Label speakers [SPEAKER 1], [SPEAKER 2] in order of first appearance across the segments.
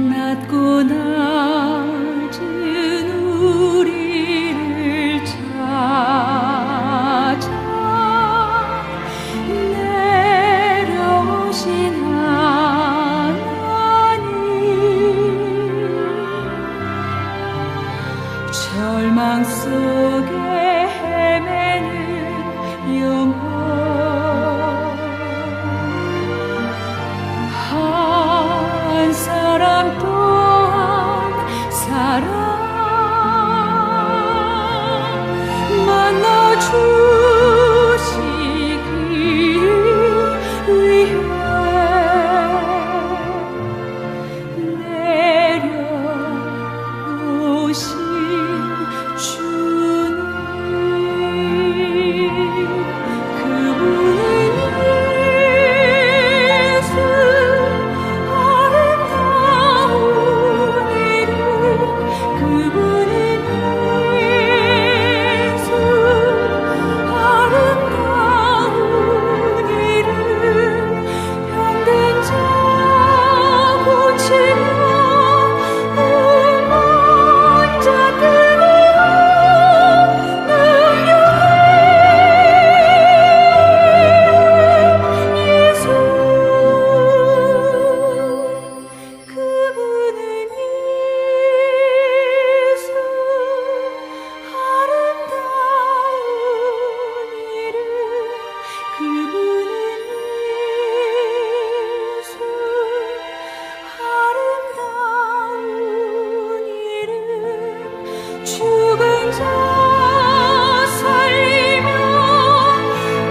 [SPEAKER 1] 낮고 낮은 우리를 찾아 내려오신 하나님, 절망 속에 헤매는 영혼, 한 사람 또한 사람 만나주시기 위해 내려오신 주님, 그분은 예수, 아름다운 이름, 그분은 예수, 아름다운 이름, 병든 자 고치며 온 자들을 능력의 예수, 그분은 예수, 아름다운 이름, 그분은 예수, 아름다운 이름, 죽은 자 살리며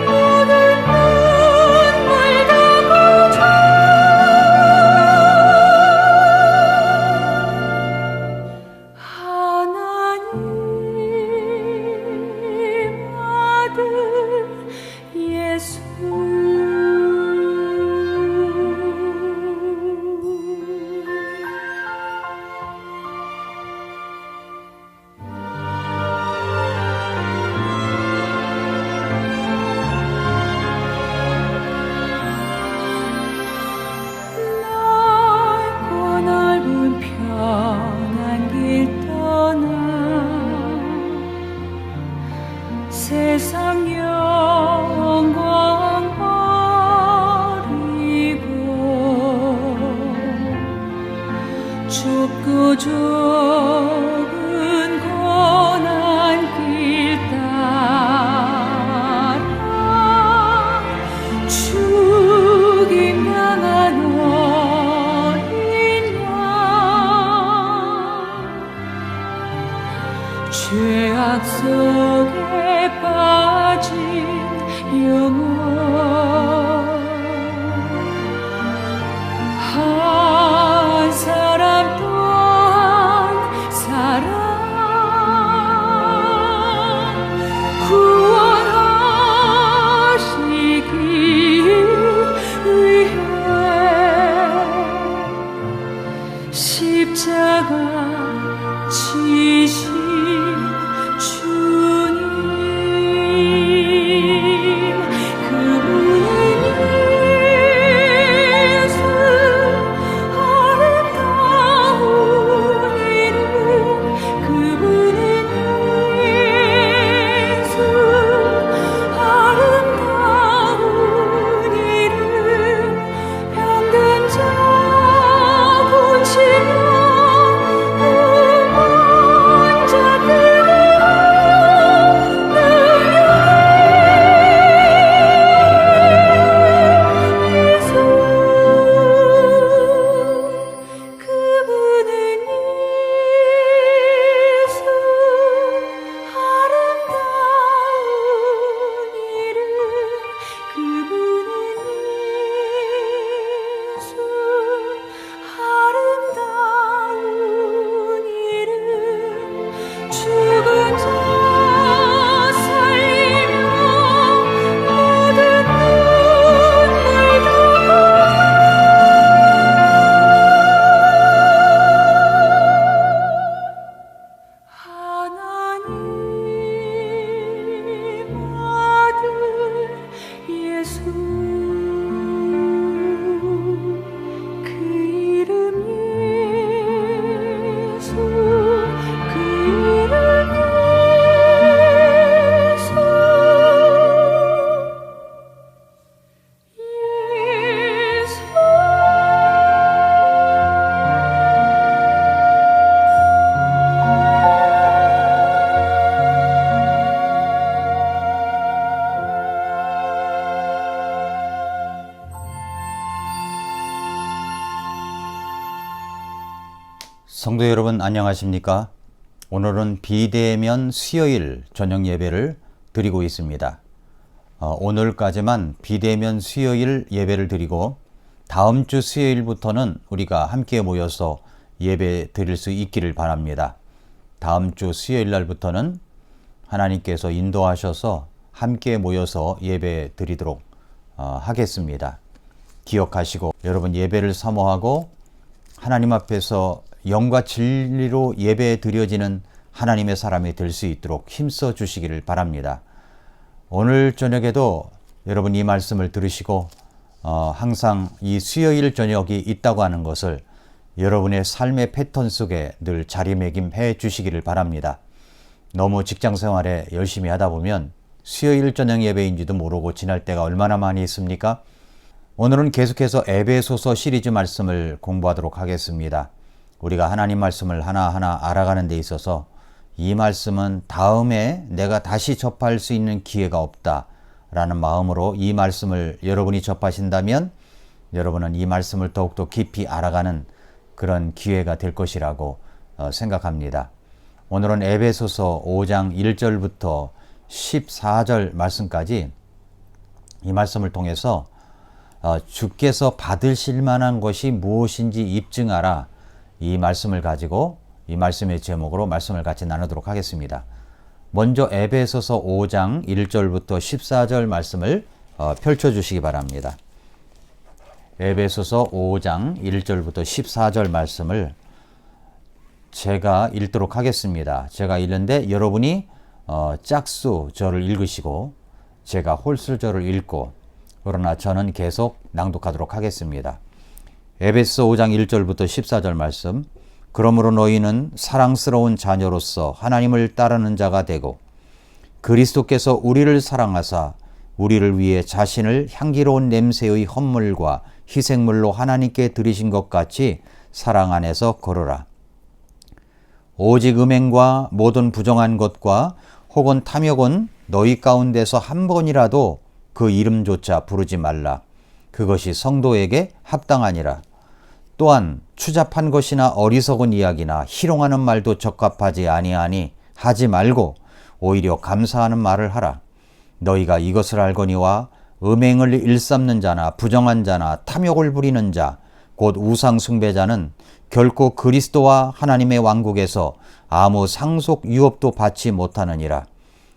[SPEAKER 1] 모든 눈물 닦아줘. 하나님 아들 예수. 넓고 넓은 편한 길 떠나 세상 영광 버리고 좁고 좁은 고난 길 따라 죽임 당한 어린 양, 죄악 속에 빠진 영혼, 한 사람 또한 사람
[SPEAKER 2] 성도 여러분 안녕하십니까? 오늘은 비대면 수요일 저녁 예배를 드리고 있습니다. 오늘까지만 비대면 수요일 예배를 드리고 다음 주 수요일부터는 우리가 함께 모여서 예배 드릴 수 있기를 바랍니다. 다음 주 수요일 날부터는 하나님께서 인도하셔서 함께 모여서 예배 드리도록 하겠습니다. 기억하시고 여러분 예배를 사모하고 하나님 앞에서 영과 진리로 예배 드려지는 하나님의 사람이 될 수 있도록 힘써 주시기를 바랍니다. 오늘 저녁에도 여러분 이 말씀을 들으시고 항상 이 수요일 저녁이 있다고 하는 것을 여러분의 삶의 패턴 속에 늘 자리매김해 주시기를 바랍니다. 너무 직장 생활에 열심히 하다 보면 수요일 저녁 예배인지도 모르고 지날 때가 얼마나 많이 있습니까? 오늘은 계속해서 에베소서 시리즈 말씀을 공부하도록 하겠습니다. 우리가 하나님 말씀을 하나하나 알아가는 데 있어서 이 말씀은 다음에 내가 다시 접할 수 있는 기회가 없다라는 마음으로 이 말씀을 여러분이 접하신다면 여러분은 이 말씀을 더욱더 깊이 알아가는 그런 기회가 될 것이라고 생각합니다. 오늘은 에베소서 5장 1절부터 14절 말씀까지 이 말씀을 통해서 주께서 받으실 만한 것이 무엇인지 입증하라, 이 말씀을 가지고 이 말씀의 제목으로 말씀을 같이 나누도록 하겠습니다. 먼저 에베소서 5장 1절부터 14절 말씀을 펼쳐주시기 바랍니다. 에베소서 5장 1절부터 14절 말씀을 제가 읽도록 하겠습니다. 제가 읽는데 여러분이 짝수 절을 읽으시고 제가 홀수 절을 읽고 그러나 저는 계속 낭독하도록 하겠습니다. 에베소 5장 1절부터 14절 말씀. 그러므로 너희는 사랑스러운 자녀로서 하나님을 따르는 자가 되고 그리스도께서 우리를 사랑하사 우리를 위해 자신을 향기로운 냄새의 헌물과 희생물로 하나님께 드리신 것 같이 사랑 안에서 걸어라. 오직 음행과 모든 부정한 것과 혹은 탐욕은 너희 가운데서 한 번이라도 그 이름조차 부르지 말라. 그것이 성도에게 합당하니라. 또한 추잡한 것이나 어리석은 이야기나 희롱하는 말도 적합하지 아니하니 하지 말고 오히려 감사하는 말을 하라. 너희가 이것을 알거니와 음행을 일삼는 자나 부정한 자나 탐욕을 부리는 자 곧 우상 숭배자는 결코 그리스도와 하나님의 왕국에서 아무 상속 유업도 받지 못하느니라.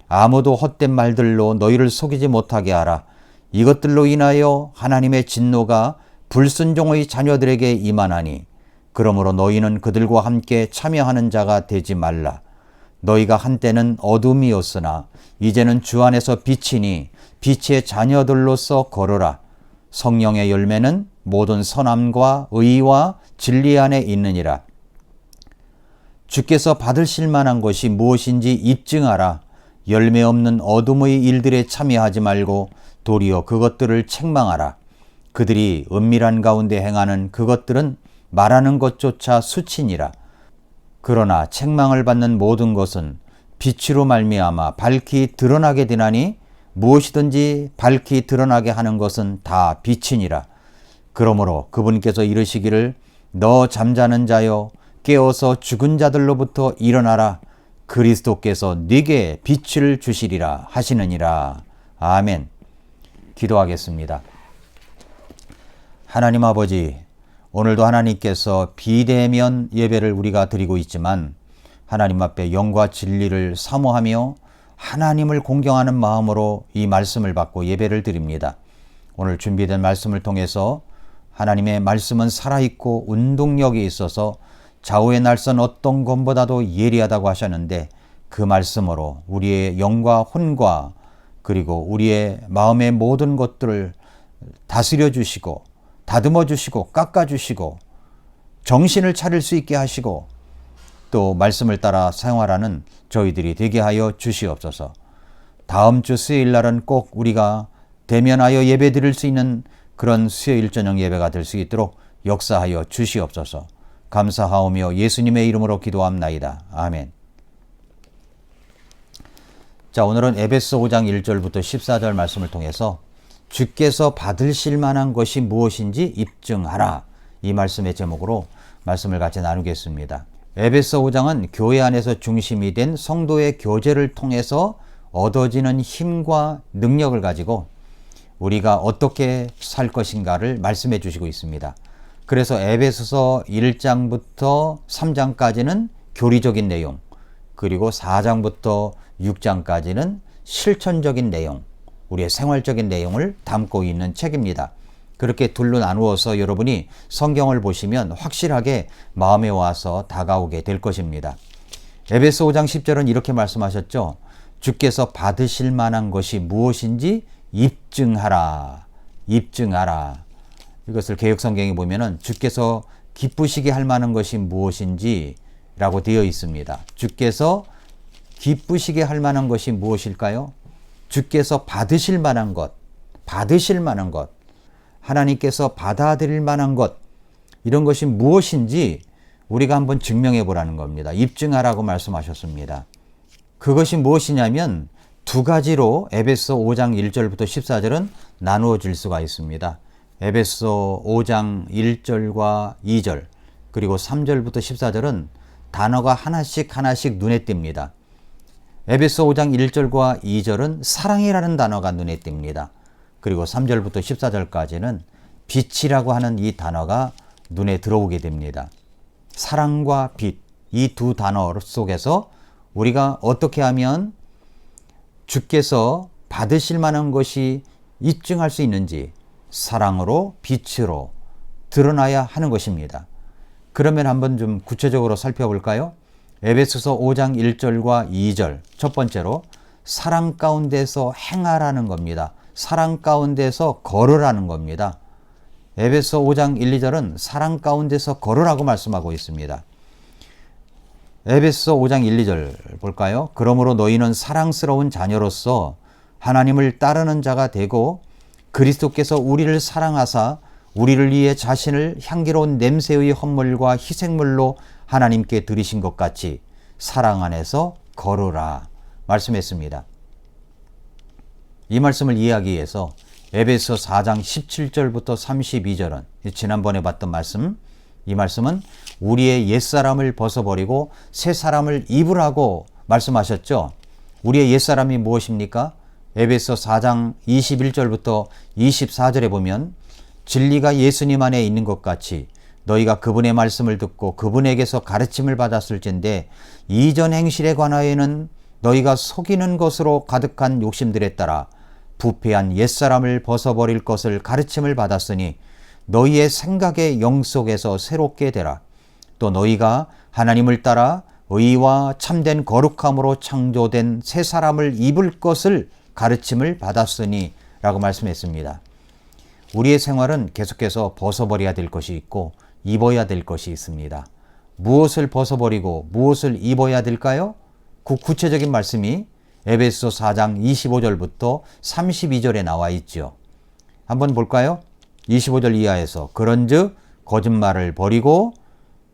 [SPEAKER 2] 아무도 헛된 말들로 너희를 속이지 못하게 하라. 이것들로 인하여 하나님의 진노가 불순종의 자녀들에게 임하나니 그러므로 너희는 그들과 함께 참여하는 자가 되지 말라. 너희가 한때는 어둠이었으나 이제는 주 안에서 빛이니 빛의 자녀들로서 걸어라. 성령의 열매는 모든 선함과 의와 진리 안에 있느니라. 주께서 받으실 만한 것이 무엇인지 입증하라. 열매 없는 어둠의 일들에 참여하지 말고 도리어 그것들을 책망하라. 그들이 은밀한 가운데 행하는 그것들은 말하는 것조차 수치니라. 그러나 책망을 받는 모든 것은 빛으로 말미암아 밝히 드러나게 되나니 무엇이든지 밝히 드러나게 하는 것은 다 빛이니라. 그러므로 그분께서 이르시기를 너 잠자는 자여 깨어서 죽은 자들로부터 일어나라. 그리스도께서 네게 빛을 주시리라 하시느니라. 아멘. 기도하겠습니다. 하나님 아버지, 오늘도 하나님께서 비대면 예배를 우리가 드리고 있지만 하나님 앞에 영과 진리를 사모하며 하나님을 공경하는 마음으로 이 말씀을 받고 예배를 드립니다. 오늘 준비된 말씀을 통해서 하나님의 말씀은 살아있고 운동력이 있어서 좌우의 날선 어떤 것보다도 예리하다고 하셨는데 그 말씀으로 우리의 영과 혼과 그리고 우리의 마음의 모든 것들을 다스려 주시고 다듬어 주시고 깎아 주시고 정신을 차릴 수 있게 하시고 또 말씀을 따라 생활하는 저희들이 되게 하여 주시옵소서. 다음 주 수요일 날은 꼭 우리가 대면하여 예배 드릴 수 있는 그런 수요일 저녁 예배가 될 수 있도록 역사하여 주시옵소서. 감사하오며 예수님의 이름으로 기도합나이다. 아멘. 자, 오늘은 에베소 5장 1절부터 14절 말씀을 통해서 주께서 받으실 만한 것이 무엇인지 입증하라. 이 말씀의 제목으로 말씀을 같이 나누겠습니다. 에베소 5장은 교회 안에서 중심이 된 성도의 교제를 통해서 얻어지는 힘과 능력을 가지고 우리가 어떻게 살 것인가를 말씀해 주시고 있습니다. 그래서 에베소서 1장부터 3장까지는 교리적인 내용, 그리고 4장부터 6장까지는 실천적인 내용, 우리의 생활적인 내용을 담고 있는 책입니다. 그렇게 둘로 나누어서 여러분이 성경을 보시면 확실하게 마음에 와서 다가오게 될 것입니다. 에베소 5장 10절은 이렇게 말씀하셨죠. 주께서 받으실 만한 것이 무엇인지 입증하라. 입증하라. 이것을 개역성경에 보면은 주께서 기쁘시게 할 만한 것이 무엇인지 라고 되어 있습니다. 주께서 기쁘시게 할 만한 것이 무엇일까요? 주께서 받으실 만한 것, 받으실 만한 것, 하나님께서 받아들일 만한 것, 이런 것이 무엇인지 우리가 한번 증명해 보라는 겁니다. 입증하라고 말씀하셨습니다. 그것이 무엇이냐면 두 가지로 에베소 5장 1절부터 14절은 나누어질 수가 있습니다. 에베소 5장 1절과 2절 그리고 3절부터 14절은 단어가 하나씩 눈에 띕니다. 에베소 5장 1절과 2절은 사랑이라는 단어가 눈에 띕니다. 그리고 3절부터 14절까지는 빛이라고 하는 이 단어가 눈에 들어오게 됩니다. 사랑과 빛, 이 두 단어 속에서 우리가 어떻게 하면 주께서 받으실 만한 것이 입증할 수 있는지 사랑으로, 빛으로 드러나야 하는 것입니다. 그러면 한번 좀 구체적으로 살펴볼까요? 에베소서 5장 1절과 2절, 첫 번째로 사랑 가운데서 행하라는 겁니다. 사랑 가운데서 걸으라는 겁니다. 에베소 5장 1, 2절은 사랑 가운데서 걸으라고 말씀하고 있습니다. 에베소 5장 1, 2절 볼까요? 그러므로 너희는 사랑스러운 자녀로서 하나님을 따르는 자가 되고 그리스도께서 우리를 사랑하사 우리를 위해 자신을 향기로운 냄새의 헌물과 희생물로 하나님께 드리신 것 같이 사랑 안에서 걸으라 말씀했습니다. 이 말씀을 이해하기 위해서 에베소 4장 17절부터 32절은 지난번에 봤던 말씀, 이 말씀은 우리의 옛사람을 벗어버리고 새 사람을 입으라고 말씀하셨죠. 우리의 옛사람이 무엇입니까? 에베소 4장 21절부터 24절에 보면 진리가 예수님 안에 있는 것 같이 너희가 그분의 말씀을 듣고 그분에게서 가르침을 받았을진데 이전 행실에 관하여는 너희가 속이는 것으로 가득한 욕심들에 따라 부패한 옛사람을 벗어버릴 것을 가르침을 받았으니 너희의 생각의 영 속에서 새롭게 되라. 또 너희가 하나님을 따라 의와 참된 거룩함으로 창조된 새 사람을 입을 것을 가르침을 받았으니 라고 말씀했습니다. 우리의 생활은 계속해서 벗어버려야 될 것이 있고 입어야 될 것이 있습니다. 무엇을 벗어버리고 무엇을 입어야 될까요? 그 구체적인 말씀이 에베소 4장 25절부터 32절에 나와 있죠. 한번 볼까요? 25절 이하에서 그런즉 거짓말을 버리고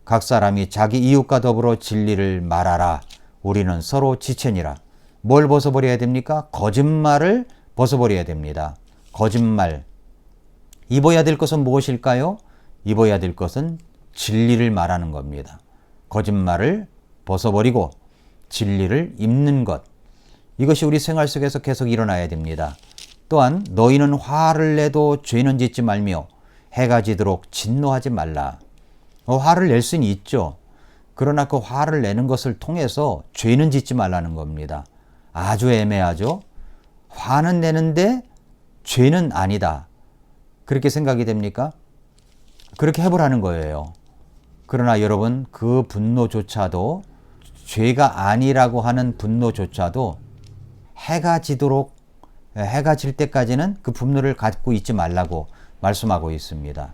[SPEAKER 2] 각 사람이 자기 이웃과 더불어 진리를 말하라. 우리는 서로 지체니라. 뭘 벗어버려야 됩니까? 거짓말을 벗어버려야 됩니다. 거짓말. 입어야 될 것은 무엇일까요? 입어야 될 것은 진리를 말하는 겁니다. 거짓말을 벗어버리고 진리를 입는 것. 이것이 우리 생활 속에서 계속 일어나야 됩니다. 또한 너희는 화를 내도 죄는 짓지 말며 해가 지도록 진노하지 말라. 화를 낼 수는 있죠. 그러나 그 화를 내는 것을 통해서 죄는 짓지 말라는 겁니다. 아주 애매하죠. 화는 내는데 죄는 아니다. 그렇게 생각이 됩니까? 그렇게 해보라는 거예요. 그러나 여러분, 그 분노조차도 죄가 아니라고 하는 분노조차도 해가 지도록, 해가 질 때까지는 그 분노를 갖고 있지 말라고 말씀하고 있습니다.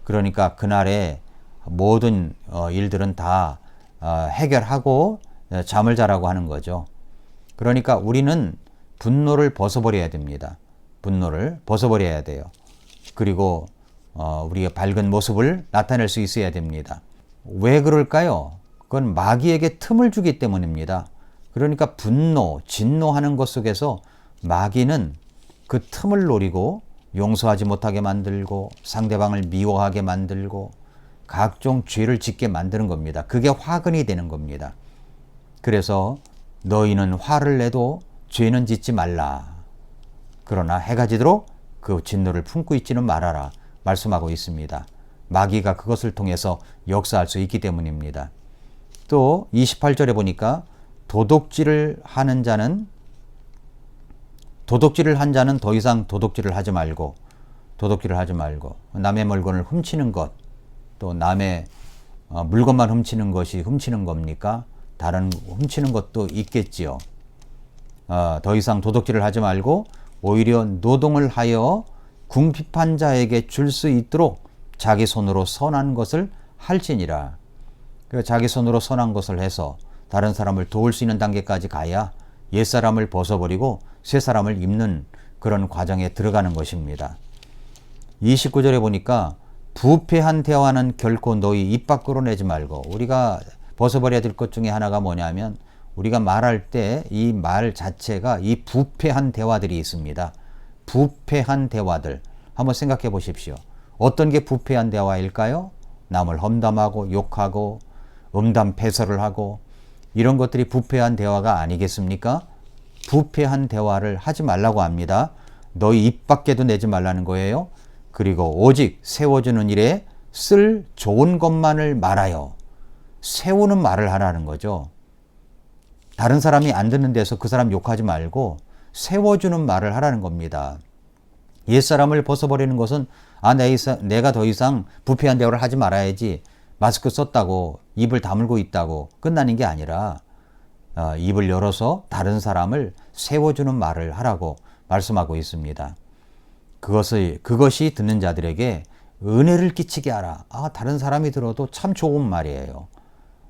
[SPEAKER 2] 그러니까 그날에 모든 일들은 다 해결하고 잠을 자라고 하는 거죠. 그러니까 우리는 분노를 벗어버려야 됩니다. 분노를 벗어버려야 돼요. 그리고 우리의 밝은 모습을 나타낼 수 있어야 됩니다. 왜 그럴까요? 그건 마귀에게 틈을 주기 때문입니다. 그러니까 분노, 진노하는 것 속에서 마귀는 그 틈을 노리고 용서하지 못하게 만들고 상대방을 미워하게 만들고 각종 죄를 짓게 만드는 겁니다. 그게 화근이 되는 겁니다. 그래서 너희는 화를 내도 죄는 짓지 말라. 그러나 해가 지도록 그 진노를 품고 있지는 말아라. 말씀하고 있습니다. 마귀가 그것을 통해서 역사할 수 있기 때문입니다. 또 28절에 보니까 도둑질을 한 자는 더 이상 도둑질을 하지 말고 남의 물건을 훔치는 것, 또 남의 물건만 훔치는 것이 훔치는 겁니까? 다른 훔치는 것도 있겠지요. 더 이상 도둑질을 하지 말고 오히려 노동을 하여 궁핍한 자에게 줄 수 있도록 자기 손으로 선한 것을 할지니라. 자기 손으로 선한 것을 해서 다른 사람을 도울 수 있는 단계까지 가야 옛사람을 벗어버리고 새사람을 입는 그런 과정에 들어가는 것입니다. 29절에 보니까 부패한 대화는 결코 너희 입 밖으로 내지 말고, 우리가 벗어버려야 될 것 중에 하나가 뭐냐면 우리가 말할 때 이 말 자체가 이 부패한 대화들이 있습니다. 부패한 대화들 한번 생각해 보십시오. 어떤 게 부패한 대화일까요? 남을 험담하고 욕하고 음담패설을 하고 이런 것들이 부패한 대화가 아니겠습니까? 부패한 대화를 하지 말라고 합니다. 너희 입 밖에도 내지 말라는 거예요. 그리고 오직 세워주는 일에 쓸 좋은 것만을 말하여, 세우는 말을 하라는 거죠. 다른 사람이 안 듣는 데서 그 사람 욕하지 말고 세워주는 말을 하라는 겁니다. 옛사람을 벗어버리는 것은 내가 더 이상 부패한 대화를 하지 말아야지, 마스크 썼다고 입을 다물고 있다고 끝나는 게 아니라 입을 열어서 다른 사람을 세워주는 말을 하라고 말씀하고 있습니다. 그것이 듣는 자들에게 은혜를 끼치게 하라. 다른 사람이 들어도 참 좋은 말이에요.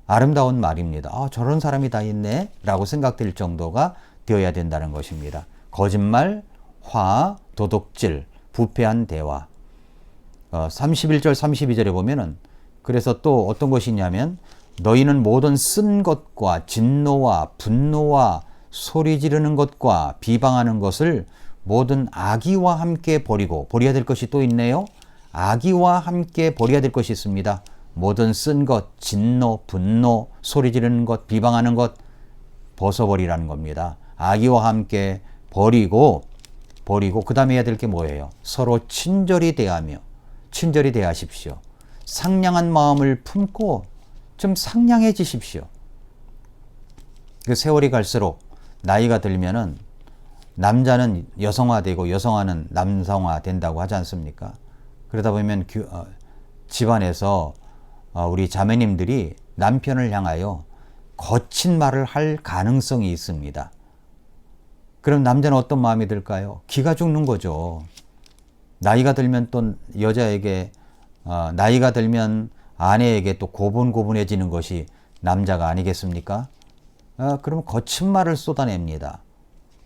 [SPEAKER 2] 아름다운 말입니다. 저런 사람이 다 있네 라고 생각될 정도가 되어야 된다는 것입니다. 거짓말, 화, 도둑질, 부패한 대화. 31절 32절에 보면은 그래서 또 어떤 것이 있냐면 너희는 모든 쓴 것과 진노와 분노와 소리 지르는 것과 비방하는 것을 모든 악의와 함께 버려야 될 것이 또 있네요. 악의와 함께 버려야 될 것이 있습니다. 모든 쓴 것, 진노, 분노, 소리 지르는 것, 비방하는 것 벗어버리라는 겁니다. 악의와 함께 버리고 그 다음에 해야 될 게 뭐예요? 서로 친절히 대하십시오. 상냥한 마음을 품고 좀 상냥해지십시오. 그 세월이 갈수록 나이가 들면은 남자는 여성화되고 여성화는 남성화 된다고 하지 않습니까? 그러다 보면 집안에서 우리 자매님들이 남편을 향하여 거친 말을 할 가능성이 있습니다. 그럼 남자는 어떤 마음이 들까요? 기가 죽는 거죠. 나이가 들면 또 여자에게 나이가 들면 아내에게 또 고분고분해지는 것이 남자가 아니겠습니까? 그럼 거친 말을 쏟아냅니다.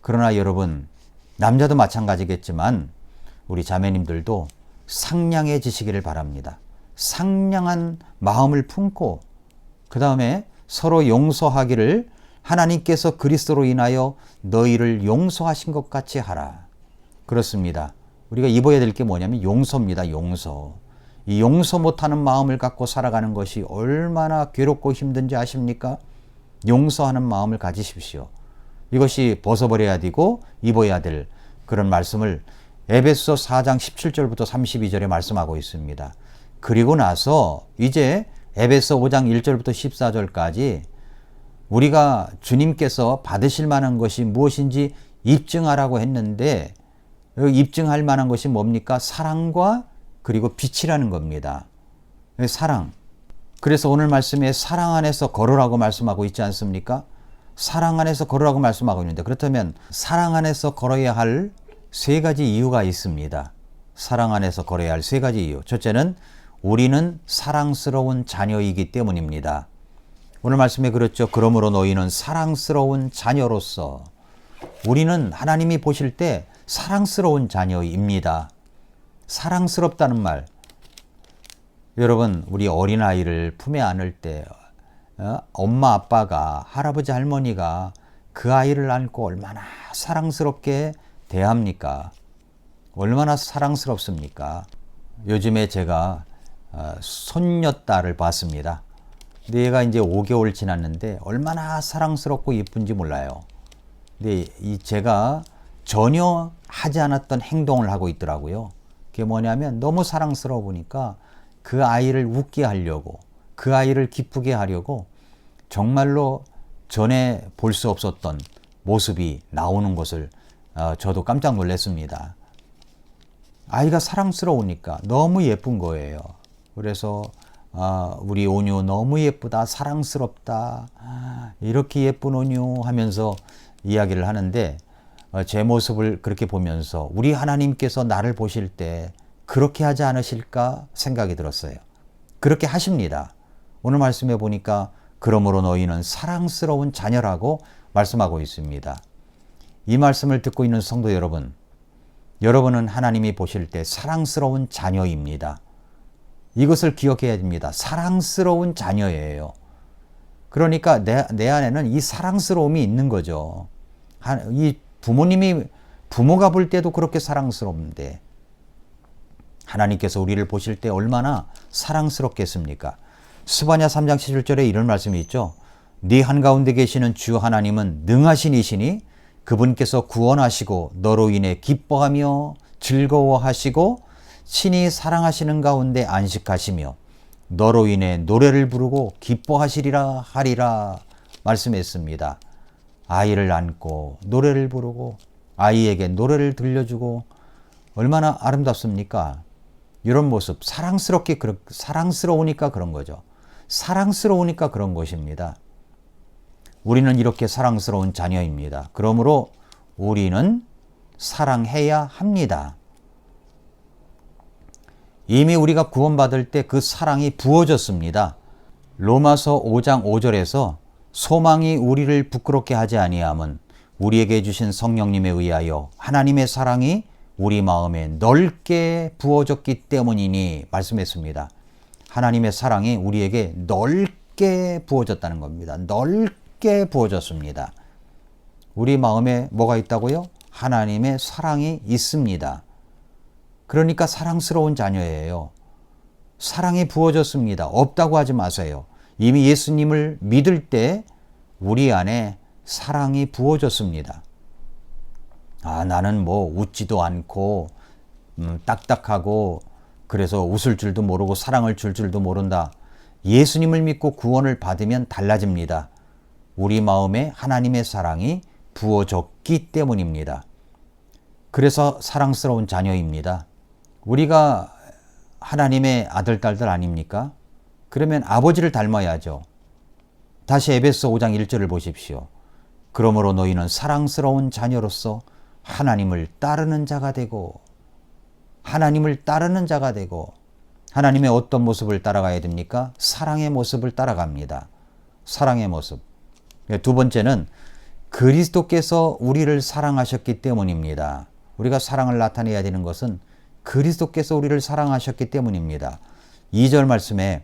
[SPEAKER 2] 그러나 여러분, 남자도 마찬가지겠지만 우리 자매님들도 상냥해지시기를 바랍니다. 상냥한 마음을 품고 그 다음에 서로 용서하기를 하나님께서 그리스도로 인하여 너희를 용서하신 것 같이 하라. 그렇습니다. 우리가 입어야 될 게 뭐냐면 용서입니다. 용서. 이 용서 못하는 마음을 갖고 살아가는 것이 얼마나 괴롭고 힘든지 아십니까? 용서하는 마음을 가지십시오. 이것이 벗어버려야 되고 입어야 될 그런 말씀을 에베소 4장 17절부터 32절에 말씀하고 있습니다. 그리고 나서 이제 에베소 5장 1절부터 14절까지 우리가 주님께서 받으실 만한 것이 무엇인지 입증하라고 했는데 입증할 만한 것이 뭡니까? 사랑과 그리고 빛이라는 겁니다. 사랑. 그래서 오늘 말씀에 사랑 안에서 걸으라고 말씀하고 있지 않습니까? 사랑 안에서 걸으라고 말씀하고 있는데 그렇다면 사랑 안에서 걸어야 할 세 가지 이유가 있습니다. 사랑 안에서 걸어야 할 세 가지 이유. 첫째는 우리는 사랑스러운 자녀이기 때문입니다. 오늘 말씀에 그렇죠. 그러므로 너희는 사랑스러운 자녀로서, 우리는 하나님이 보실 때 사랑스러운 자녀입니다. 사랑스럽다는 말. 여러분, 우리 어린아이를 품에 안을 때 엄마 아빠가, 할아버지 할머니가 그 아이를 안고 얼마나 사랑스럽게 대합니까? 얼마나 사랑스럽습니까? 요즘에 제가 손녀딸을 봤습니다. 근데 얘가 이제 5개월 지났는데 얼마나 사랑스럽고 예쁜지 몰라요. 근데 제가 전혀 하지 않았던 행동을 하고 있더라고요. 그게 뭐냐면 너무 사랑스러워 보니까 그 아이를 웃게 하려고, 그 아이를 기쁘게 하려고 정말로 전에 볼 수 없었던 모습이 나오는 것을 저도 깜짝 놀랐습니다. 아이가 사랑스러우니까 너무 예쁜 거예요. 그래서 우리 온유 너무 예쁘다, 사랑스럽다, 이렇게 예쁜 온유 하면서 이야기를 하는데 제 모습을 그렇게 보면서 우리 하나님께서 나를 보실 때 그렇게 하지 않으실까 생각이 들었어요. 그렇게 하십니다. 오늘 말씀해 보니까 그러므로 너희는 사랑스러운 자녀라고 말씀하고 있습니다. 이 말씀을 듣고 있는 성도 여러분, 여러분은 하나님이 보실 때 사랑스러운 자녀입니다. 이것을 기억해야 됩니다. 사랑스러운 자녀예요. 그러니까 내 안에는 이 사랑스러움이 있는 거죠. 이 부모가 볼 때도 그렇게 사랑스러운데 하나님께서 우리를 보실 때 얼마나 사랑스럽겠습니까? 스바냐 3장 11절에 이런 말씀이 있죠. 네 한가운데 계시는 주 하나님은 능하신 이시니 그분께서 구원하시고 너로 인해 기뻐하며 즐거워하시고 친히 사랑하시는 가운데 안식하시며 너로 인해 노래를 부르고 기뻐하시리라 하리라 말씀했습니다. 아이를 안고 노래를 부르고 아이에게 노래를 들려주고 얼마나 아름답습니까? 이런 모습, 사랑스러우니까 그런 거죠. 사랑스러우니까 그런 것입니다. 우리는 이렇게 사랑스러운 자녀입니다. 그러므로 우리는 사랑해야 합니다. 이미 우리가 구원받을 때 그 사랑이 부어졌습니다. 로마서 5장 5절에서 소망이 우리를 부끄럽게 하지 아니함은 우리에게 주신 성령님에 의하여 하나님의 사랑이 우리 마음에 넓게 부어졌기 때문이니 말씀했습니다. 하나님의 사랑이 우리에게 넓게 부어졌다는 겁니다. 넓게 부어졌습니다. 우리 마음에 뭐가 있다고요? 하나님의 사랑이 있습니다. 그러니까 사랑스러운 자녀예요. 사랑이 부어졌습니다. 없다고 하지 마세요. 이미 예수님을 믿을 때 우리 안에 사랑이 부어졌습니다. 나는 뭐 웃지도 않고 딱딱하고 그래서 웃을 줄도 모르고 사랑을 줄 줄도 모른다. 예수님을 믿고 구원을 받으면 달라집니다. 우리 마음에 하나님의 사랑이 부어졌기 때문입니다. 그래서 사랑스러운 자녀입니다. 우리가 하나님의 아들, 딸들 아닙니까? 그러면 아버지를 닮아야죠. 다시 에베소 5장 1절을 보십시오. 그러므로 너희는 사랑스러운 자녀로서 하나님을 따르는 자가 되고 하나님의 어떤 모습을 따라가야 됩니까? 사랑의 모습을 따라갑니다. 사랑의 모습. 두 번째는 그리스도께서 우리를 사랑하셨기 때문입니다. 우리가 사랑을 나타내야 되는 것은 그리스도께서 우리를 사랑하셨기 때문입니다. 2절 말씀에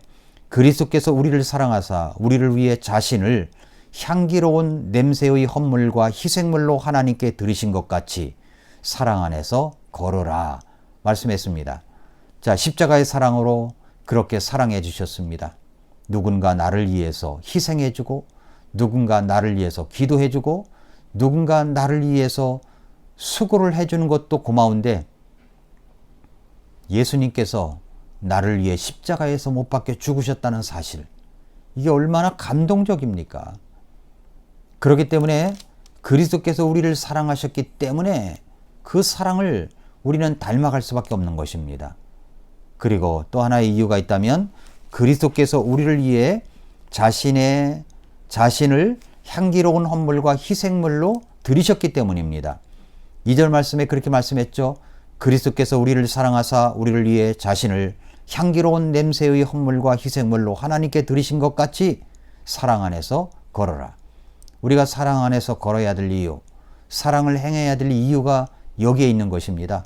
[SPEAKER 2] 그리스도께서 우리를 사랑하사 우리를 위해 자신을 향기로운 냄새의 헌물과 희생물로 하나님께 드리신 것 같이 사랑 안에서 걸어라 말씀했습니다. 자, 십자가의 사랑으로 그렇게 사랑해 주셨습니다. 누군가 나를 위해서 희생해 주고 누군가 나를 위해서 기도해 주고 누군가 나를 위해서 수고를 해 주는 것도 고마운데 예수님께서 나를 위해 십자가에서 못 박혀 죽으셨다는 사실, 이게 얼마나 감동적입니까? 그렇기 때문에 그리스도께서 우리를 사랑하셨기 때문에 그 사랑을 우리는 닮아갈 수밖에 없는 것입니다. 그리고 또 하나의 이유가 있다면 그리스도께서 우리를 위해 자신을 향기로운 헌물과 희생물로 드리셨기 때문입니다. 2절 말씀에 그렇게 말씀했죠. 그리스도께서 우리를 사랑하사 우리를 위해 자신을 향기로운 냄새의 헌물과 희생물로 하나님께 드리신 것 같이 사랑 안에서 걸어라. 우리가 사랑 안에서 걸어야 될 이유, 사랑을 행해야 될 이유가 여기에 있는 것입니다.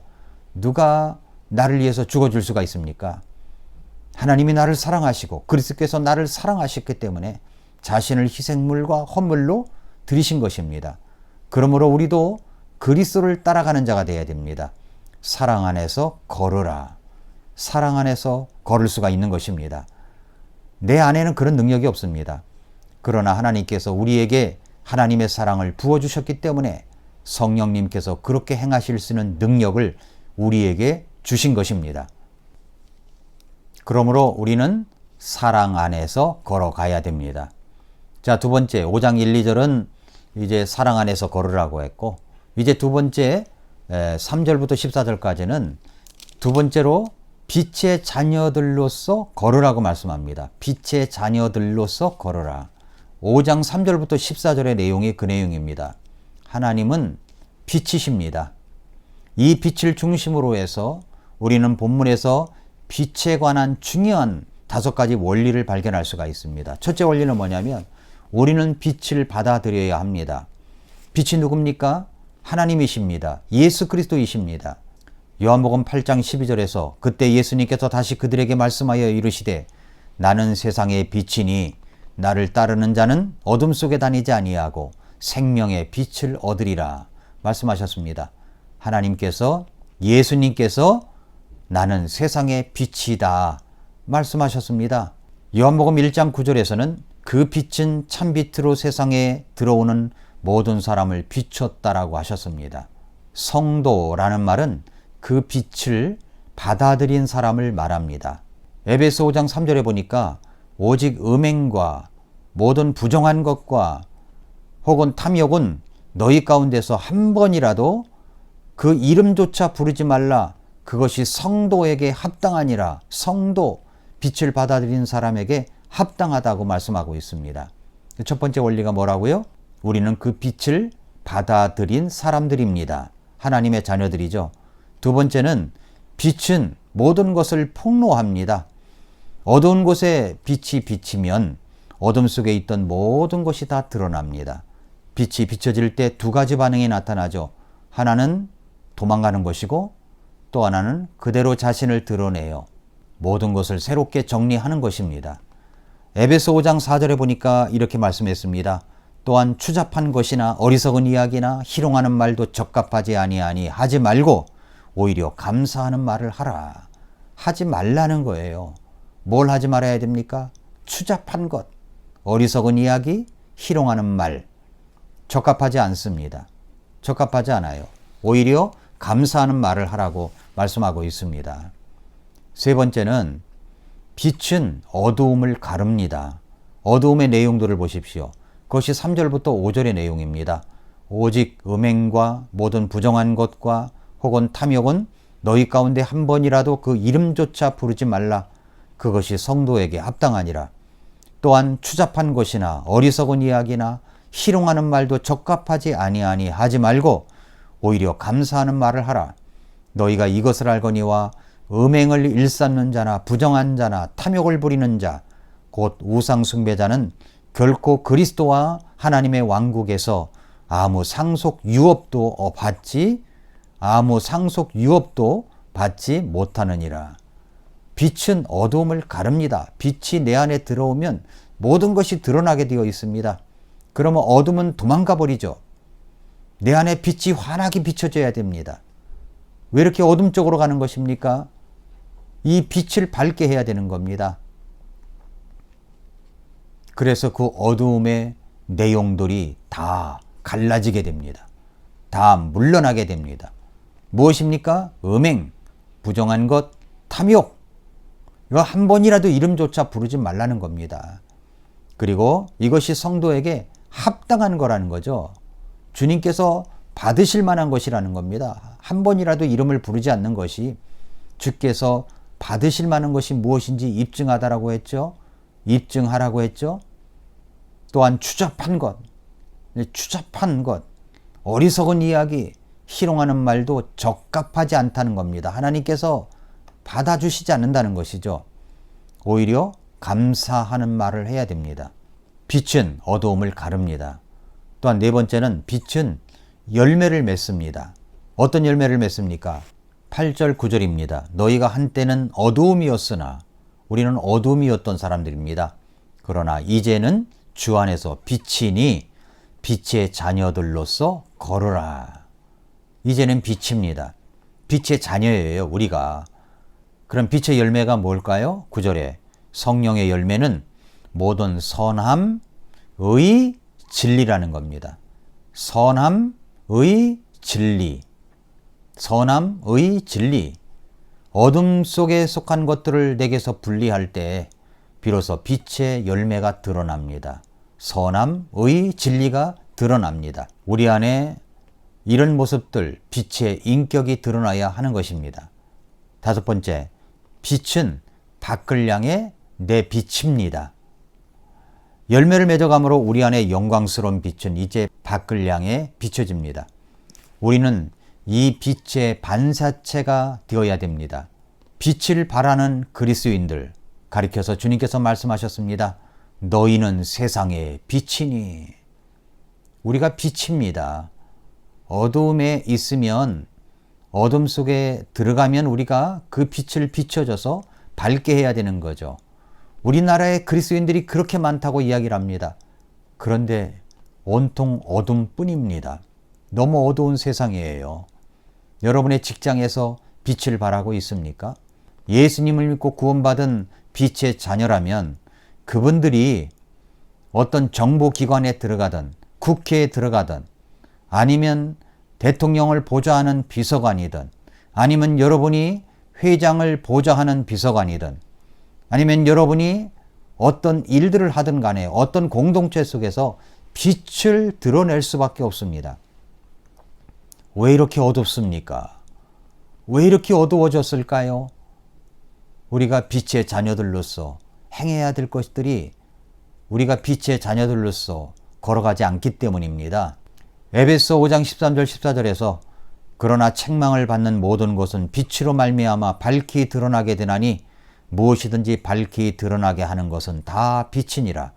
[SPEAKER 2] 누가 나를 위해서 죽어줄 수가 있습니까? 하나님이 나를 사랑하시고 그리스도께서 나를 사랑하셨기 때문에 자신을 희생물과 헌물로 드리신 것입니다. 그러므로 우리도 그리스도를 따라가는 자가 되어야 됩니다. 사랑 안에서 걸으라. 사랑 안에서 걸을 수가 있는 것입니다. 내 안에는 그런 능력이 없습니다. 그러나 하나님께서 우리에게 하나님의 사랑을 부어주셨기 때문에 성령님께서 그렇게 행하실 수 있는 능력을 우리에게 주신 것입니다. 그러므로 우리는 사랑 안에서 걸어가야 됩니다. 자, 두 번째 5장 1, 2절은 이제 사랑 안에서 걸으라고 했고, 이제 두 번째 3절부터 14절까지는 두 번째로 빛의 자녀들로서 걸으라고 말씀합니다. 빛의 자녀들로서 걸으라. 5장 3절부터 14절의 내용이 그 내용입니다. 하나님은 빛이십니다. 이 빛을 중심으로 해서 우리는 본문에서 빛에 관한 중요한 5가지 원리를 발견할 수가 있습니다. 첫째 원리는 뭐냐면 우리는 빛을 받아들여야 합니다. 빛이 누굽니까? 하나님이십니다. 예수 그리스도이십니다. 요한복음 8장 12절에서 그때 예수님께서 다시 그들에게 말씀하여 이르시되 나는 세상의 빛이니 나를 따르는 자는 어둠 속에 다니지 아니하고 생명의 빛을 얻으리라 말씀하셨습니다. 하나님께서, 예수님께서 나는 세상의 빛이다 말씀하셨습니다. 요한복음 1장 9절에서는 그 빛은 참빛으로 세상에 들어오는 모든 사람을 비췄다라고 하셨습니다. 성도라는 말은 그 빛을 받아들인 사람을 말합니다. 에베소 5장 3절에 보니까 오직 음행과 모든 부정한 것과 혹은 탐욕은 너희 가운데서 한 번이라도 그 이름조차 부르지 말라. 그것이 성도에게 합당하니라. 성도, 빛을 받아들인 사람에게 합당하다고 말씀하고 있습니다. 첫 번째 원리가 뭐라고요? 우리는 그 빛을 받아들인 사람들입니다. 하나님의 자녀들이죠. 두 번째는 빛은 모든 것을 폭로합니다. 어두운 곳에 빛이 비치면 어둠 속에 있던 모든 것이 다 드러납니다. 빛이 비춰질 때 두 가지 반응이 나타나죠. 하나는 도망가는 것이고 또 하나는 그대로 자신을 드러내요. 모든 것을 새롭게 정리하는 것입니다. 에베소 5장 4절에 보니까 이렇게 말씀했습니다. 또한 추잡한 것이나 어리석은 이야기나 희롱하는 말도 적합하지 아니하니 하지 말고 오히려 감사하는 말을 하라. 하지 말라는 거예요. 뭘 하지 말아야 됩니까? 추잡한 것, 어리석은 이야기, 희롱하는 말. 적합하지 않습니다. 적합하지 않아요. 오히려 감사하는 말을 하라고 말씀하고 있습니다. 세 번째는 빛은 어두움을 가릅니다. 어두움의 내용들을 보십시오. 그것이 3절부터 5절의 내용입니다. 오직 음행과 모든 부정한 것과 혹은 탐욕은 너희 가운데 한 번이라도 그 이름조차 부르지 말라. 그것이 성도에게 합당하니라. 또한 추잡한 것이나 어리석은 이야기나 희롱하는 말도 적합하지 아니하니 하지 말고 오히려 감사하는 말을 하라. 너희가 이것을 알거니와 음행을 일삼는 자나 부정한 자나 탐욕을 부리는 자 곧 우상 숭배자는 결코 그리스도와 하나님의 왕국에서 아무 상속 유업도 받지 못하느니라. 빛은 어두움을 가릅니다. 빛이 내 안에 들어오면 모든 것이 드러나게 되어 있습니다. 그러면 어둠은 도망가 버리죠. 내 안에 빛이 환하게 비춰져야 됩니다. 왜 이렇게 어둠 쪽으로 가는 것입니까? 이 빛을 밝게 해야 되는 겁니다. 그래서 그 어두움의 내용들이 다 갈라지게 됩니다. 다 물러나게 됩니다. 무엇입니까? 음행, 부정한 것, 탐욕. 이거 한 번이라도 이름조차 부르지 말라는 겁니다. 그리고 이것이 성도에게 합당한 거라는 거죠. 주님께서 받으실 만한 것이라는 겁니다. 한 번이라도 이름을 부르지 않는 것이 주께서 받으실 만한 것이 무엇인지 입증하다라고 했죠. 입증하라고 했죠. 또한 추잡한 것, 어리석은 이야기, 희롱하는 말도 적합하지 않다는 겁니다. 하나님께서 받아주시지 않는다는 것이죠. 오히려 감사하는 말을 해야 됩니다. 빛은 어두움을 가릅니다. 또한 네 번째는 빛은 열매를 맺습니다. 어떤 열매를 맺습니까? 8절 9절입니다. 너희가 한때는 어두움이었으나 우리는 어두움이었던 사람들입니다. 그러나 이제는 주 안에서 빛이니 빛의 자녀들로서 걸으라. 이제는 빛입니다. 빛의 자녀예요, 우리가. 그럼 빛의 열매가 뭘까요? 9절에 성령의 열매는 모든 선함, 의, 진리라는 겁니다. 선함, 의, 진리. 선함, 의, 진리. 어둠 속에 속한 것들을 내게서 분리할 때 비로소 빛의 열매가 드러납니다. 선함, 의, 진리가 드러납니다. 우리 안에 이런 모습들, 빛의 인격이 드러나야 하는 것입니다. 다섯 번째, 빛은 밖을 향해 내 빛입니다. 열매를 맺어감으로 우리 안에 영광스러운 빛은 이제 밖을 향해 비춰집니다. 우리는 이 빛의 반사체가 되어야 됩니다. 빛을 발하는 그리스도인들 가리켜서 주님께서 말씀하셨습니다. 너희는 세상의 빛이니. 우리가 빛입니다. 어둠에 있으면 어둠 속에 들어가면 우리가 그 빛을 비춰줘서 밝게 해야 되는 거죠. 우리나라의 그리스도인들이 그렇게 많다고 이야기를 합니다. 그런데 온통 어둠뿐입니다. 너무 어두운 세상이에요. 여러분의 직장에서 빛을 발하고 있습니까? 예수님을 믿고 구원받은 빛의 자녀라면 그분들이 어떤 정보기관에 들어가든 국회에 들어가든 아니면 대통령을 보좌하는 비서관이든 아니면 여러분이 회장을 보좌하는 비서관이든 아니면 여러분이 어떤 일들을 하든 간에 어떤 공동체 속에서 빛을 드러낼 수밖에 없습니다. 왜 이렇게 어둡습니까? 왜 이렇게 어두워졌을까요? 우리가 빛의 자녀들로서 행해야 될 것들이 우리가 빛의 자녀들로서 걸어가지 않기 때문입니다. 에베소 5장 13절 14절에서 그러나 책망을 받는 모든 것은 빛으로 말미암아 밝히 드러나게 되나니 무엇이든지 밝히 드러나게 하는 것은 다 빛이니라.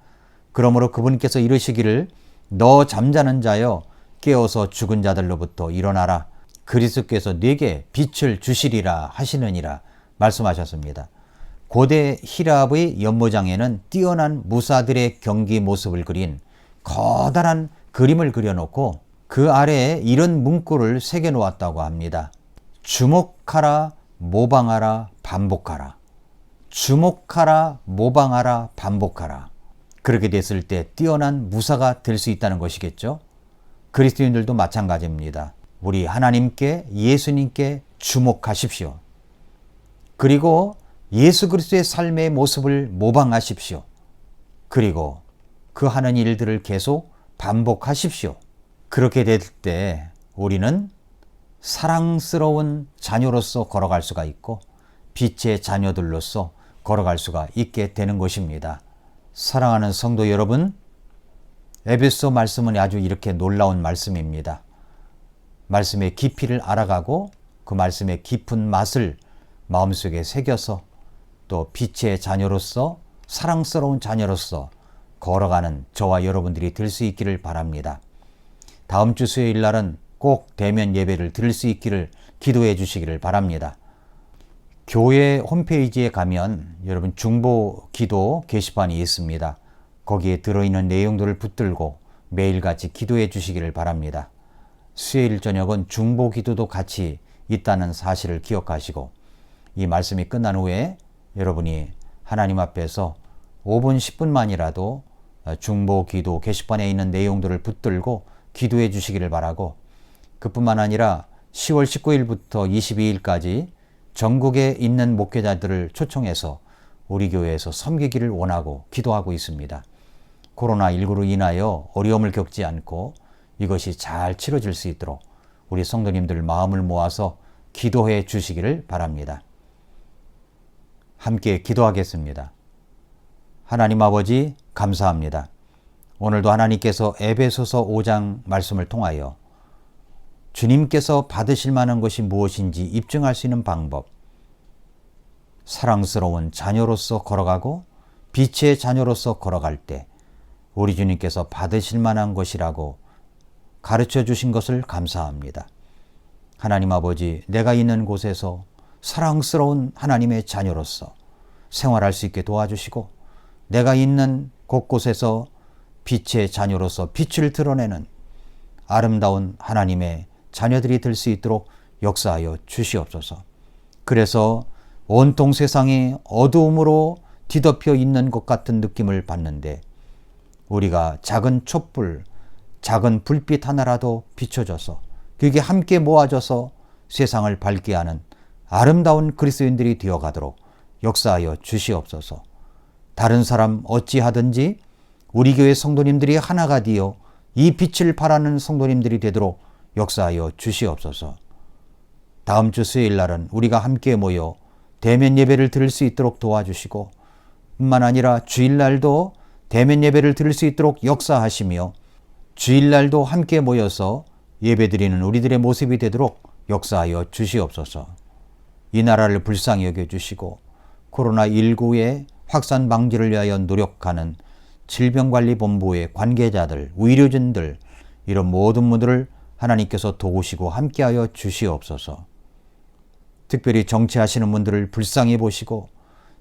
[SPEAKER 2] 그러므로 그분께서 이르시기를 너 잠자는 자여 깨어서 죽은 자들로부터 일어나라. 그리스도께서 네게 빛을 주시리라 하시느니라 말씀하셨습니다. 고대 히랍의 연모장에는 뛰어난 무사들의 경기 모습을 그린 커다란 그림을 그려놓고 그 아래에 이런 문구를 새겨놓았다고 합니다. 주목하라, 모방하라, 반복하라. 주목하라, 모방하라, 반복하라. 그렇게 됐을 때 뛰어난 무사가 될 수 있다는 것이겠죠. 그리스도인들도 마찬가지입니다. 우리 하나님께 예수님께 주목하십시오. 그리고 예수 그리스도의 삶의 모습을 모방하십시오. 그리고 그 하는 일들을 계속 반복하십시오. 그렇게 될 때 우리는 사랑스러운 자녀로서 걸어갈 수가 있고 빛의 자녀들로서 걸어갈 수가 있게 되는 것입니다. 사랑하는 성도 여러분, 에베소 말씀은 아주 이렇게 놀라운 말씀입니다. 말씀의 깊이를 알아가고 그 말씀의 깊은 맛을 마음속에 새겨서 또 빛의 자녀로서 사랑스러운 자녀로서 걸어가는 저와 여러분들이 될 수 있기를 바랍니다. 다음 주 수요일 날은 꼭 대면 예배를 드릴 수 있기를 기도해 주시기를 바랍니다. 교회 홈페이지에 가면 여러분 중보 기도 게시판이 있습니다. 거기에 들어있는 내용들을 붙들고 매일같이 기도해 주시기를 바랍니다. 수요일 저녁은 중보 기도도 같이 있다는 사실을 기억하시고 이 말씀이 끝난 후에 여러분이 하나님 앞에서 5분 10분만이라도 중보 기도 게시판에 있는 내용들을 붙들고 기도해 주시기를 바라고 그뿐만 아니라 10월 19일부터 22일까지 전국에 있는 목회자들을 초청해서 우리 교회에서 섬기기를 원하고 기도하고 있습니다. 코로나19로 인하여 어려움을 겪지 않고 이것이 잘 치러질 수 있도록 우리 성도님들 마음을 모아서 기도해 주시기를 바랍니다. 함께 기도하겠습니다. 하나님 아버지 감사합니다. 오늘도 하나님께서 에베소서 5장 말씀을 통하여 주님께서 받으실 만한 것이 무엇인지 입증할 수 있는 방법, 사랑스러운 자녀로서 걸어가고 빛의 자녀로서 걸어갈 때 우리 주님께서 받으실 만한 것이라고 가르쳐 주신 것을 감사합니다. 하나님 아버지, 내가 있는 곳에서 사랑스러운 하나님의 자녀로서 생활할 수 있게 도와주시고 내가 있는 곳곳에서 빛의 자녀로서 빛을 드러내는 아름다운 하나님의 자녀들이 될 수 있도록 역사하여 주시옵소서. 그래서 온통 세상이 어두움으로 뒤덮여 있는 것 같은 느낌을 받는데 우리가 작은 촛불, 작은 불빛 하나라도 비춰줘서 그게 함께 모아져서 세상을 밝게 하는 아름다운 그리스도인들이 되어가도록 역사하여 주시옵소서. 다른 사람 어찌하든지 우리 교회 성도님들이 하나가 되어 이 빛을 발하는 성도님들이 되도록 역사하여 주시옵소서. 다음 주 수요일 날은 우리가 함께 모여 대면 예배를 드릴 수 있도록 도와주시고 뿐만 아니라 주일날도 대면 예배를 드릴 수 있도록 역사하시며 주일날도 함께 모여서 예배드리는 우리들의 모습이 되도록 역사하여 주시옵소서. 이 나라를 불쌍히 여겨주시고 코로나19의 확산 방지를 위하여 노력하는 질병관리본부의 관계자들, 의료진들 이런 모든 분들을 하나님께서 도우시고 함께하여 주시옵소서. 특별히 정치하시는 분들을 불쌍히 보시고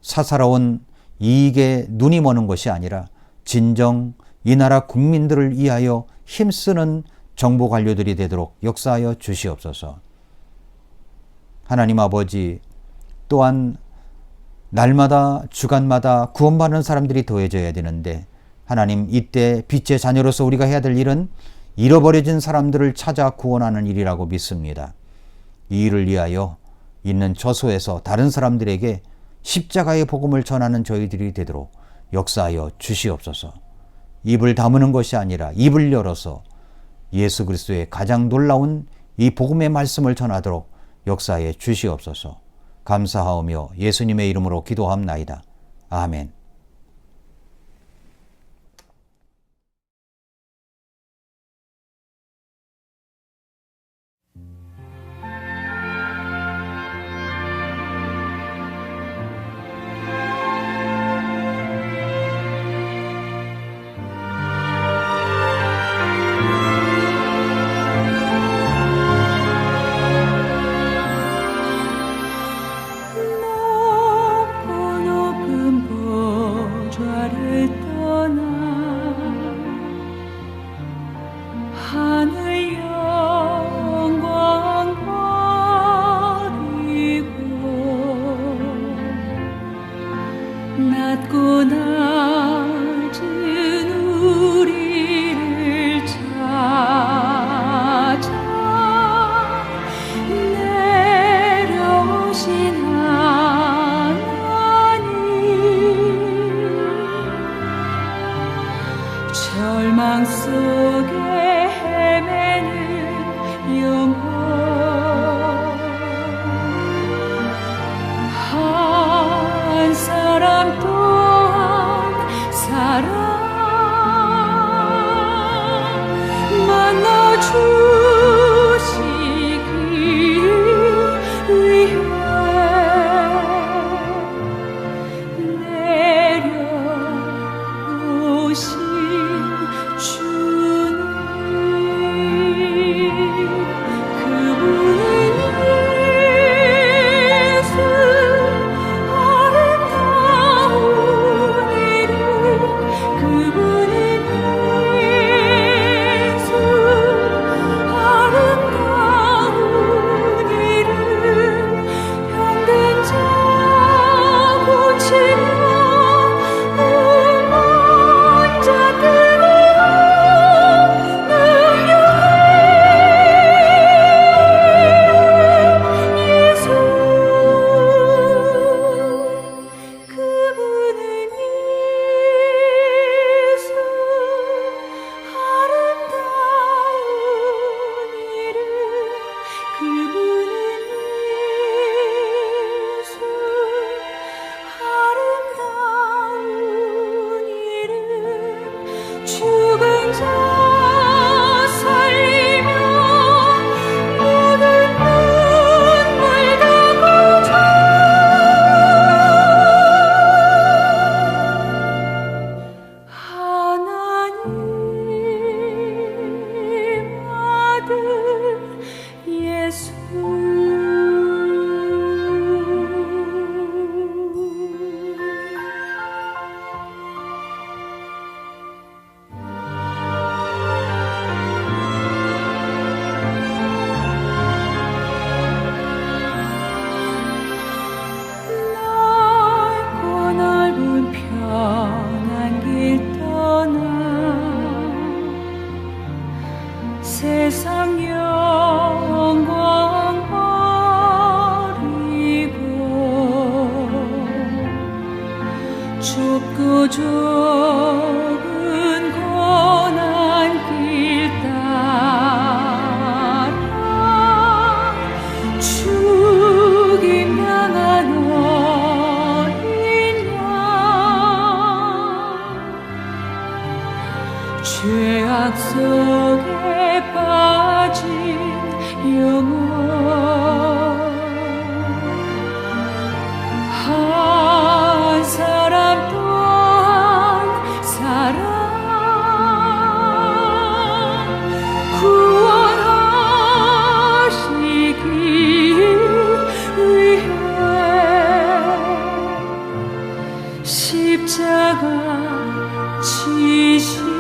[SPEAKER 2] 사사로운 이익에 눈이 머는 것이 아니라 진정 이 나라 국민들을 위하여 힘쓰는 정보 관료들이 되도록 역사하여 주시옵소서. 하나님 아버지, 또한 날마다 주간마다 구원받는 사람들이 더해져야 되는데 하나님, 이때 빛의 자녀로서 우리가 해야 될 일은 잃어버려진 사람들을 찾아 구원하는 일이라고 믿습니다. 이 일을 위하여 있는 저소에서 다른 사람들에게 십자가의 복음을 전하는 저희들이 되도록 역사하여 주시옵소서. 입을 다무는 것이 아니라 입을 열어서 예수 그리스도의 가장 놀라운 이 복음의 말씀을 전하도록 역사해 주시옵소서. 감사하오며 예수님의 이름으로 기도합나이다. 아멘.
[SPEAKER 1] 하늘 영광 버리고 낮고 낮은 우리를 찾아 내려오신 하나님, 절망 속에 한 사람 또한 사람 만나주시기 위해 내려오신 주님, 좁은 고난길 따라 죽임당한 어린 양 죄악 속에 빠진 영혼 한 사람 또한 사랑 구원하시기 위해 십자가 지신